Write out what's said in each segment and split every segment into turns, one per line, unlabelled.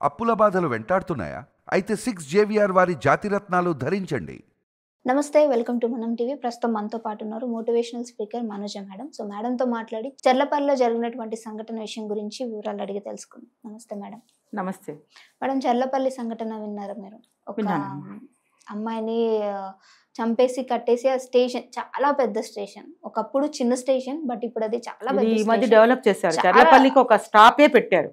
అప్పుల బాధలు వెంటాడుతున్నాయా? అయితే 6 జేవిఆర్ వారి జాతిరత్నాలు ధరించండి.
నమస్తే, వెల్కమ్ టు మనం టీవీ. ప్రస్తుతం మనతో పాటు ఉన్నారు మోటివేషనల్ స్పీకర్ మనోజ మేడం. సో మేడంతో మాట్లాడి చర్లపల్లిలో జరిగినటువంటి సంఘటన విషయం గురించి వివరాలు అడిగి తెలుసుకుందాం. నమస్తే మేడం.
నమస్తే
మేడం, చర్లపల్లి సంఘటన విన్నారా మీరు? ఒక అమ్మాయిని చంపేసి కట్టేసి ఆ స్టేషన్ చాలా పెద్ద స్టేషన్. ఒకప్పుడు చిన్న స్టేషన్, బట్ ఇప్పుడు అది చాలా
ఈ మధ్య డెవలప్ చేశారు. చర్లపల్లికి ఒక స్టాపే పెట్టారు.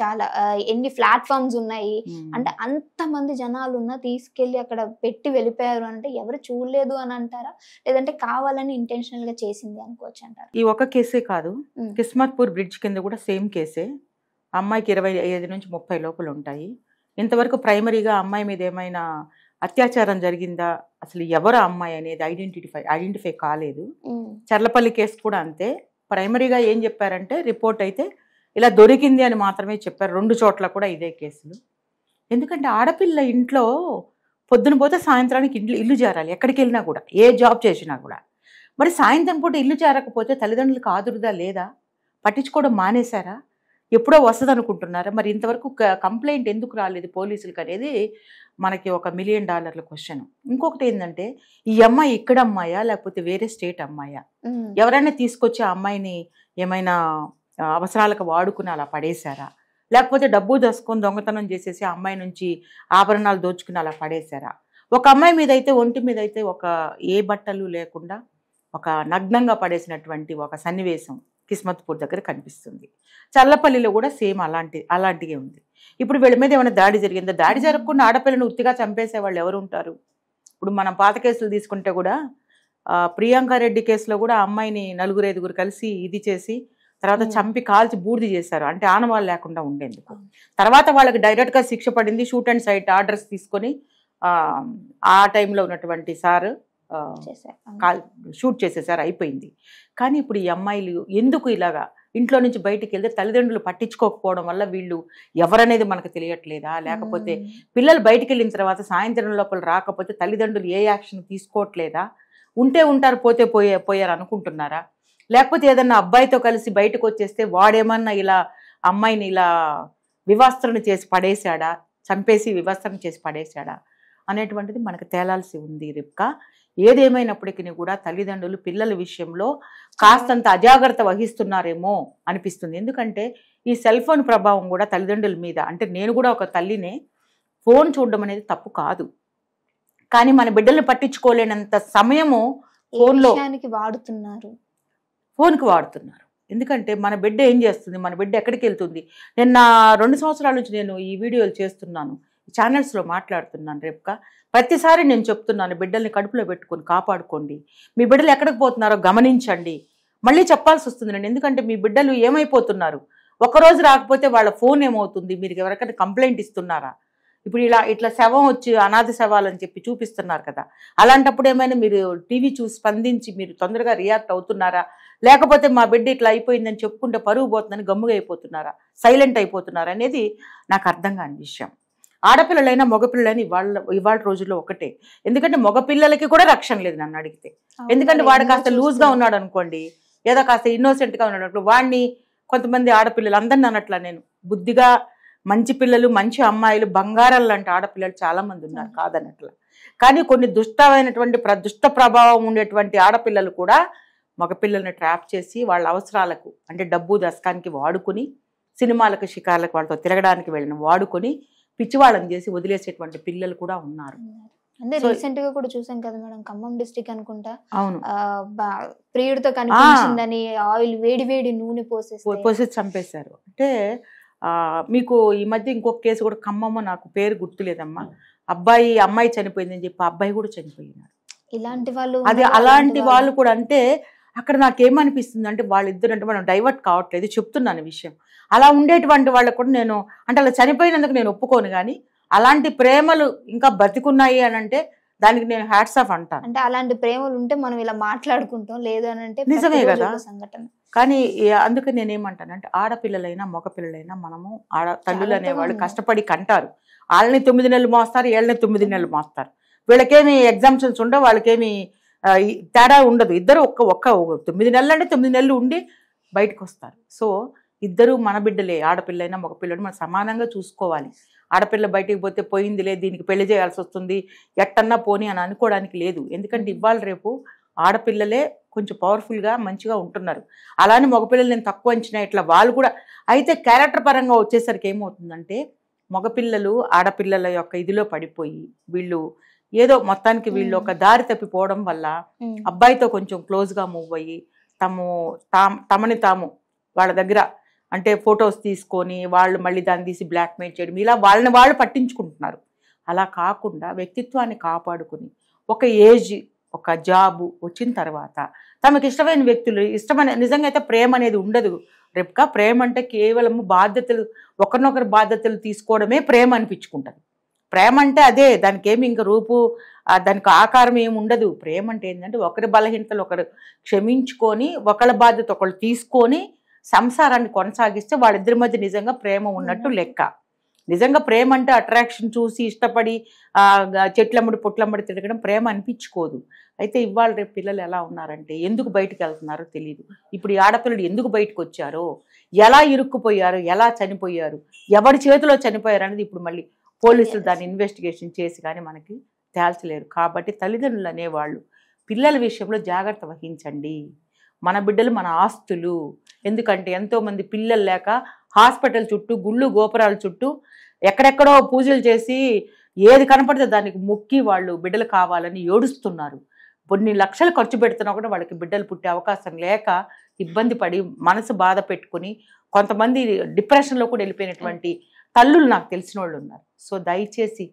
చాలా ఎన్ని ప్లాట్ఫామ్స్ ఉన్నాయి అంటే అంత మంది జనాలు ఉన్నా తీసుకెళ్లి అక్కడ పెట్టి వెళ్ళిపోయారు అంటే ఎవరు చూడలేదు అని అంటారా, లేదంటే కావాలని ఇంటెన్షనల్ గా చేసింది అనుకోవచ్చు అంటారా?
ఈ ఒక కేసే కాదు, కిస్మత్పూర్ బ్రిడ్జ్ కింద కూడా సేమ్ కేసే. అమ్మాయికి 25 నుంచి 30 లోపల ఉంటాయి. ఇంతవరకు ప్రైమరీగా అమ్మాయి మీద ఏమైనా అత్యాచారం జరిగిందా, అసలు ఎవరు అమ్మాయి అనేది ఐడెంటిఫై కాలేదు. చర్లపల్లి కేసు కూడా అంతే. ప్రైమరీగా ఏం చెప్పారంటే రిపోర్ట్ అయితే ఇలా దొరికింది అని మాత్రమే చెప్పారు. 2 చోట్ల కూడా ఇదే కేసులు. ఎందుకంటే ఆడపిల్ల ఇంట్లో పొద్దున పోతే సాయంత్రానికి ఇల్లు చేరాలి. ఎక్కడికి వెళ్ళినా కూడా, ఏ జాబ్ చేసినా కూడా. మరి సాయంత్రం పూట ఇల్లు చేరకపోతే తల్లిదండ్రులకు ఆదురుదా లేదా? పట్టించుకోవడం మానేశారా? ఎప్పుడో వస్తుంది అనుకుంటున్నారా? మరి ఇంతవరకు కంప్లైంట్ ఎందుకు రాలేదు పోలీసులకు అనేది మనకి $1 మిలియన్ క్వశ్చన్. ఇంకొకటి ఏంటంటే, ఈ అమ్మాయి ఇక్కడ అమ్మాయా లేకపోతే వేరే స్టేట్ అమ్మాయా? ఎవరైనా తీసుకొచ్చి ఆ అమ్మాయిని ఏమైనా అవసరాలకు వాడుకుని అలా పడేశారా, లేకపోతే డబ్బు దసుకొని దొంగతనం చేసేసి ఆ అమ్మాయి నుంచి ఆభరణాలు దోచుకుని అలా పడేశారా? ఒక అమ్మాయి మీద అయితే, ఒంటి మీద అయితే ఏ బట్టలు లేకుండా ఒక నగ్నంగా పడేసినటువంటి ఒక సన్నివేశం కిస్మత్పూర్ దగ్గర కనిపిస్తుంది. చర్లపల్లిలో కూడా సేమ్ అలాంటిగా ఉంది. ఇప్పుడు వీళ్ళ మీద ఏమైనా దాడి జరిగిందో? దాడి జరగకుండా ఆడపిల్లను ఉత్తిగా చంపేసే వాళ్ళు ఎవరు ఉంటారు? ఇప్పుడు మనం పాత కేసులు తీసుకుంటే కూడా ప్రియాంక రెడ్డి కేసులో కూడా అమ్మాయిని 4-5 కలిసి ఇది చేసి తర్వాత చంపి కాల్చి బూడిది చేశారు. అంటే ఆనవాళ్ళు లేకుండా ఉండేందుకు. తర్వాత వాళ్ళకి డైరెక్ట్గా శిక్ష పడింది. షూట్ అండ్ సైట్ ఆర్డర్స్ తీసుకొని ఆ టైంలో ఉన్నటువంటి సార్ షూట్ చేసేసారు, అయిపోయింది. కానీ ఇప్పుడు ఈ అమ్మాయిలు ఎందుకు ఇలాగా ఇంట్లో నుంచి బయటికి వెళ్తే తల్లిదండ్రులు పట్టించుకోకపోవడం వల్ల వీళ్ళు ఎవరనేది మనకు తెలియట్లేదా? లేకపోతే పిల్లలు బయటికి వెళ్ళిన తర్వాత సాయంత్రం లోపల రాకపోతే తల్లిదండ్రులు ఏ యాక్షన్ తీసుకోవట్లేదా? ఉంటే ఉంటారు, పోతే పోయారు అనుకుంటున్నారా? లేకపోతే ఏదన్నా అబ్బాయితో కలిసి బయటకు వచ్చేస్తే వాడేమన్నా ఇలా అమ్మాయిని ఇలా వివస్త్రణ చేసి పడేశాడా, చంపేసి వివస్త్రణ చేసి పడేశాడా అనేటువంటిది మనకు తేలాల్సి ఉంది రిబ్కా. ఏదేమైనప్పటికీ కూడా తల్లిదండ్రులు పిల్లల విషయంలో కాస్తంత అజాగ్రత్త వహిస్తున్నారేమో అనిపిస్తుంది. ఎందుకంటే ఈ సెల్ ఫోన్ ప్రభావం కూడా తల్లిదండ్రుల మీద, అంటే నేను కూడా ఒక తల్లినే, ఫోన్ చూడడం అనేది తప్పు కాదు, కానీ మన బిడ్డల్ని పట్టించుకోలేనంత సమయము ఫోన్కి వాడుతున్నారు. ఎందుకంటే మన బిడ్డ ఏం చేస్తుంది, మన బిడ్డ ఎక్కడికి వెళ్తుంది? నేను 2 సంవత్సరాల నుంచి నేను ఈ వీడియోలు చేస్తున్నాను, ఛానల్స్లో మాట్లాడుతున్నాను రేపుగా. ప్రతిసారి నేను చెప్తున్నాను, బిడ్డల్ని కడుపులో పెట్టుకొని కాపాడుకోండి, మీ బిడ్డలు ఎక్కడికి పోతున్నారో గమనించండి. మళ్ళీ చెప్పాల్సి వస్తుంది నేను, ఎందుకంటే మీ బిడ్డలు ఏమైపోతున్నారు, ఒకరోజు రాకపోతే వాళ్ళ ఫోన్ ఏమవుతుంది, మీరు ఎవరికైనా కంప్లైంట్ ఇస్తున్నారా? ఇప్పుడు ఇట్లా శవం వచ్చి అనాథ శవాలని చెప్పి చూపిస్తున్నారు కదా, అలాంటప్పుడు ఏమైనా మీరు టీవీ చూసి స్పందించి మీరు తొందరగా రియాక్ట్ అవుతున్నారా? లేకపోతే మా బిడ్డ ఇట్లా అయిపోయిందని చెప్పుకుంటే పరుగు పోతుందని గమ్ముగా అయిపోతున్నారా, సైలెంట్ అయిపోతున్నారా అనేది నాకు అర్థం కాని విషయం. ఆడపిల్లలైనా మగపిల్లలైనా ఇవాళ రోజుల్లో ఒకటే. ఎందుకంటే మగపిల్లలకి కూడా రక్షణ లేదు నన్ను అడిగితే. ఎందుకంటే వాడు కాస్త లూజ్గా ఉన్నాడు అనుకోండి, ఏదో కాస్త ఇన్నోసెంట్గా ఉన్నాడు అనుకో, వాడిని కొంతమంది ఆడపిల్లలు అందరిని అన్నట్లా, నేను బుద్ధిగా మంచి పిల్లలు, మంచి అమ్మాయిలు, బంగారాలు లాంటి ఆడపిల్లలు చాలా మంది ఉన్నారు, కాదన్నట్లా. కానీ కొన్ని దుష్ట ప్రభావం ఉండేటువంటి ఆడపిల్లలు కూడా మగపిల్లల్ని ట్రాప్ చేసి వాళ్ళ అవసరాలకు, అంటే డబ్బు దశకానికి వాడుకొని, సినిమాలకు షికార్లకు వాళ్ళతో తిరగడానికి వెళ్ళిన వాడుకొని పిచ్చివాళ్ళని చేసి వదిలేసేటువంటి పిల్లలు కూడా ఉన్నారు.
అంటే రీసెంట్ గా కూడా చూసాం కదా మేడం, ఖమ్మం డిస్ట్రిక్ట్ అనుకుంటా,
అవును,
ప్రియుడితో కనిపించిందని ఆయిల్ వేడి నూనె పోసేసి
చంపేశారు. అంటే మీకు ఈ మధ్య ఇంకొక కేసు కూడా ఖమ్మం, నాకు పేరు గుర్తులేదమ్మా, అమ్మాయి చనిపోయిందని చెప్పి అబ్బాయి కూడా చనిపోయినారు. అలాంటి వాళ్ళు కూడా. అంటే అక్కడ నాకేమనిపిస్తుంది అంటే, వాళ్ళిద్దరు అంటే మనం డైవర్ట్ కావట్లేదు, చెప్తున్నాను విషయం. అలా ఉండేటువంటి వాళ్ళకు కూడా నేను, అంటే అలా చనిపోయినందుకు నేను ఒప్పుకోను, కానీ అలాంటి ప్రేమలు ఇంకా బతికున్నాయి అని అంటే దానికి నేను హ్యాట్స్ ఆఫ్ అంటాను.
అంటే అలాంటి ప్రేమలు ఉంటే మనం ఇలా మాట్లాడుకుంటాం, లేదు అని అంటే
నిజమే కదా సంఘటన. కానీ అందుకని నేనేమంటానంటే, ఆడపిల్లలైనా మగపిల్లలైనా మనము తల్లులు అనేవాళ్ళు కష్టపడి కంటారు. వాళ్ళని 9 నెలలు మోస్తారు, వీళ్ళని 9 నెలలు మోస్తారు. వీళ్ళకేమి ఎగ్జామ్షన్స్ ఉండవు, వాళ్ళకేమి తేడా ఉండదు. ఇద్దరు ఒక్క 9 నెలలు అంటే 9 నెలలు ఉండి బయటకు వస్తారు. సో ఇద్దరు మన బిడ్డలే, ఆడపిల్లైనా మగ పిల్లడు మనం సమానంగా చూసుకోవాలి. ఆడపిల్ల బయటికి పోతే పోయిందిలే, దీనికి పెళ్లి చేయాల్సి వస్తుంది, ఎట్టన్నా పోని అని అనుకోవడానికి లేదు. ఎందుకంటే ఇవాళ రేపు ఆడపిల్లలే కొంచెం పవర్ఫుల్గా మంచిగా ఉంటున్నారు. అలానే మగపిల్లలు నేను తక్కువ అంచనా ఇట్లా వాళ్ళు కూడా. అయితే క్యారెక్టర్ పరంగా వచ్చేసరికి ఏమవుతుందంటే మగపిల్లలు ఆడపిల్లల యొక్క ఇదిలో పడిపోయి వీళ్ళు ఏదో మొత్తానికి వీళ్ళు ఒక దారి తప్పిపోవడం వల్ల అబ్బాయితో కొంచెం క్లోజ్గా మూవ్ అయ్యి తమని తాము వాళ్ళ దగ్గర అంటే ఫొటోస్ తీసుకొని వాళ్ళు మళ్ళీ దాన్ని తీసి బ్లాక్మెయిల్ చేయడం, ఇలా వాళ్ళని వాళ్ళు పట్టించుకుంటున్నారు. అలా కాకుండా వ్యక్తిత్వాన్ని కాపాడుకుని ఒక ఏజ్ ఒక జాబు వచ్చిన తర్వాత తమకు ఇష్టమైన వ్యక్తులు ఇష్టమైన నిజంగా అయితే ప్రేమ అనేది ఉండదు రేపుగా. ప్రేమ అంటే కేవలం బాధ్యతలు ఒకరినొకరు బాధ్యతలు తీసుకోవడమే ప్రేమ అనిపించుకుంటుంది. ప్రేమ అంటే అదే, దానికి ఏమి ఇంకా రూపు దానికి ఆకారం ఏమి ఉండదు. ప్రేమ అంటే ఏంటంటే ఒకరి బలహీనతలు ఒకరు క్షమించుకొని ఒకళ్ళ బాధ్యత ఒకళ్ళు తీసుకొని సంసారాన్ని కొనసాగిస్తే వాళ్ళిద్దరి మధ్య నిజంగా ప్రేమ ఉన్నట్టు లెక్క. నిజంగా ప్రేమ అంటే అట్రాక్షన్ చూసి ఇష్టపడి చెట్లమ్మడి పొట్లమ్మడి తిరగడం ప్రేమ అనిపించుకోదు. అయితే ఇవాళ రేపు పిల్లలు ఎలా ఉన్నారంటే ఎందుకు బయటకు వెళ్తున్నారో తెలియదు. ఇప్పుడు ఈ ఆడపిల్లలు ఎందుకు బయటకు వచ్చారో, ఎలా ఇరుక్కుపోయారు, ఎలా చనిపోయారు, ఎవరి చేతిలో చనిపోయారు అనేది ఇప్పుడు మళ్ళీ పోలీసులు దాన్ని ఇన్వెస్టిగేషన్ చేసి కానీ మనకి తేల్చలేరు. కాబట్టి తల్లిదండ్రులు అనేవాళ్ళు పిల్లల విషయంలో జాగ్రత్త వహించండి. మన బిడ్డలు మన ఆస్తులు. ఎందుకంటే ఎంతోమంది పిల్లలు లేక హాస్పిటల్ చుట్టూ గుళ్ళు గోపురాల చుట్టూ ఎక్కడెక్కడో పూజలు చేసి ఏది కనపడితే దానికి మొక్కి వాళ్ళు బిడ్డలు కావాలని ఏడుస్తున్నారు. కొన్ని లక్షలు ఖర్చు పెడుతున్నా కూడా వాళ్ళకి బిడ్డలు పుట్టే అవకాశం లేక ఇబ్బంది పడి మనసు బాధ పెట్టుకుని కొంతమంది డిప్రెషన్లో కూడా వెళ్ళిపోయినటువంటి తల్లులు నాకు తెలిసిన వాళ్ళు ఉన్నారు. సో దయచేసి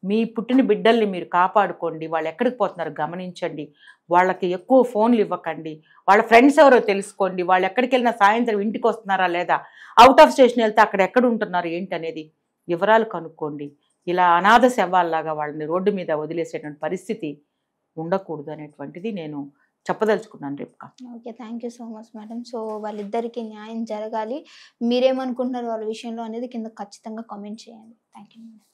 మీ పుట్టిన బిడ్డల్ని మీరు కాపాడుకోండి. వాళ్ళు ఎక్కడికి పోతున్నారు గమనించండి. వాళ్ళకి ఎక్కువ ఫోన్లు ఇవ్వకండి. వాళ్ళ ఫ్రెండ్స్ ఎవరో తెలుసుకోండి. వాళ్ళు ఎక్కడికి వెళ్ళినా సాయంత్రం ఇంటికి వస్తున్నారా లేదా, అవుట్ ఆఫ్ స్టేషన్ వెళ్తే అక్కడ ఎక్కడ ఉంటున్నారు ఏంటి అనేది వివరాలు కనుక్కోండి. ఇలా అనాథ శవాల్లాగా వాళ్ళని రోడ్డు మీద వదిలేసేటువంటి పరిస్థితి ఉండకూడదు అనేటువంటిది నేను చెప్పదలుచుకున్నాను రేపుగా.
Okay, thank you so much madam. So వాళ్ళిద్దరికి న్యాయం జరగాలి. మీరేమనుకుంటున్నారు వాళ్ళ విషయంలో అనేది కింద ఖచ్చితంగా కామెంట్ చేయండి. Thank you madam.